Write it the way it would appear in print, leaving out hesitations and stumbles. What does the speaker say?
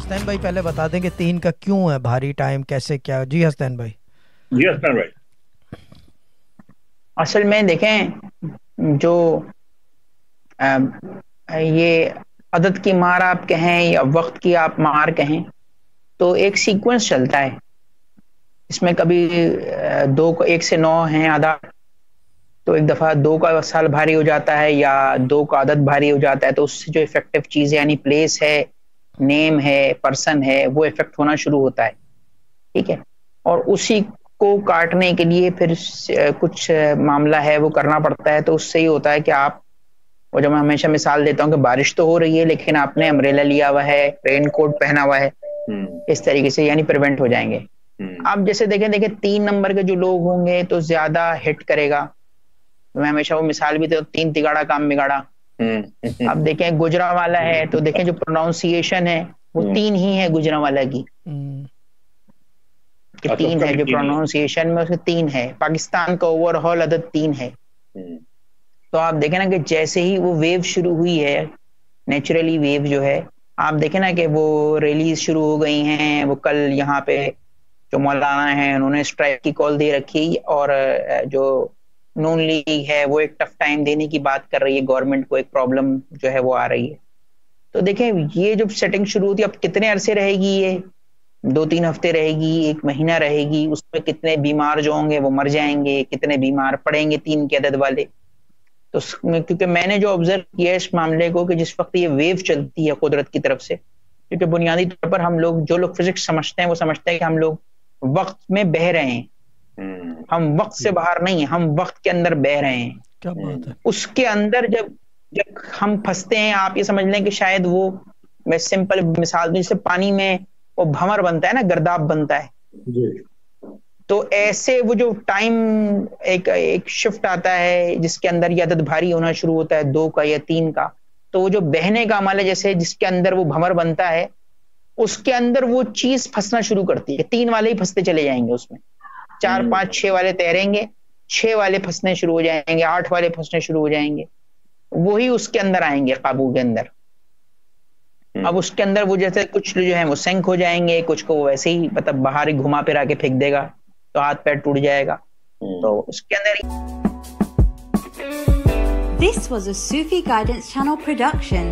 हसनैन भाई पहले बता दें कि 3 का क्यों है भारी टाइम, कैसे क्या? जी हसनैन भाई। जी हसन भाई। असल में देखें जो ये अदद की मार आप कहें या वक्त की आप मार कहें, तो एक सीक्वेंस चलता है। इसमें कभी दो को 1 से 9 है आधा, तो एक दफा 2 का साल भारी हो जाता है या 2 का अदद भारी हो जाता है, तो उससे जो इफेक्टिव चीज है यानी प्लेस है, नेम है, पर्सन है, वो इफेक्ट होना शुरू होता है। ठीक है। और उसी को काटने के लिए फिर कुछ मामला है वो करना पड़ता है। तो उससे ही होता है कि आप, और जो मैं हमेशा मिसाल देता हूँ कि बारिश तो हो रही है लेकिन आपने अम्ब्रेला लिया हुआ है, रेन कोट पहना हुआ है, इस तरीके से यानी प्रिवेंट हो जाएंगे। आप जैसे देखें देखें 3 नंबर के जो लोग होंगे तो ज्यादा हिट करेगा। मैं हमेशा वो मिसाल भी देता हूँ, 3 तिगाड़ा काम बिगाड़ा। अब देखें गुजरा वाला है तो देखें जो प्रोनाउंसिएशन है वो 3 ही है गुजरा वाला की, हम्म, कि अच्छा, 3 उसका है भी जो 3 ही है। प्रोनाउंसिएशन में उसके 3 है। पाकिस्तान का ओवरऑल अदद 3 है। हम्म, तो आप देखें ना कि जैसे ही वो वेव शुरू हुई है, नेचुरली वेव जो है, आप देखें ना कि वो रिलीज शुरू हो गई हैं। वो कल यहाँ पे जो मौलाना है उन्होंने स्ट्राइक की कॉल दे रखी, और जो नून लीग है वो एक टफ टाइम देने की बात कर रही है गवर्नमेंट को, एक प्रॉब्लम जो है वो आ रही है। तो देखें ये जो सेटिंग शुरू होती है, अब कितने अरसे रहेगी ये? 2-3 हफ्ते रहेगी, 1 महीना रहेगी? उसमें कितने बीमार जो होंगे वो मर जाएंगे, कितने बीमार पड़ेंगे 3 के अदद वाले? तो क्योंकि मैंने जो ऑब्जर्व किया है इस मामले को, कि जिस वक्त ये वेव चलती है कुदरत की तरफ से, क्योंकि बुनियादी तौर पर हम लोग, जो लोग फिजिक्स समझते हैं वो समझते हैं कि हम लोग वक्त में बह रहे हैं। हम्म, हम वक्त से बाहर नहीं है, हम वक्त के अंदर बह रहे हैं। क्या बात है। उसके अंदर जब जब हम फंसते हैं, आप ये समझ लें कि शायद वो, मैं सिंपल मिसाल दूं, जैसे पानी में वो भंवर बनता है ना, गर्दाब बनता है, जी। तो ऐसे वो जो टाइम, एक एक शिफ्ट आता है जिसके अंदर ये अदद भारी होना शुरू होता है 2 का या 3 का। तो वो जो बहने का अमल है, जैसे जिसके अंदर वो भंवर बनता है, उसके अंदर वो चीज फंसना शुरू करती है। 3 वाले ही फंसते चले जाएंगे उसमें, 4 5 6 वाले तैरेंगे, 6 वाले फंसने शुरू हो जाएंगे, 8 वाले फंसने शुरू हो जाएंगे। वही उसके अंदर आएंगे, काबू के अंदर। अब उसके अंदर वो जैसे कुछ जो है वो सेंक हो जाएंगे, कुछ को वो वैसे ही मतलब बाहर ही घुमा फिरा के फेंक देगा, तो हाथ पैर टूट जाएगा। तो उसके अंदर This was a Sufi Guidance Channel production.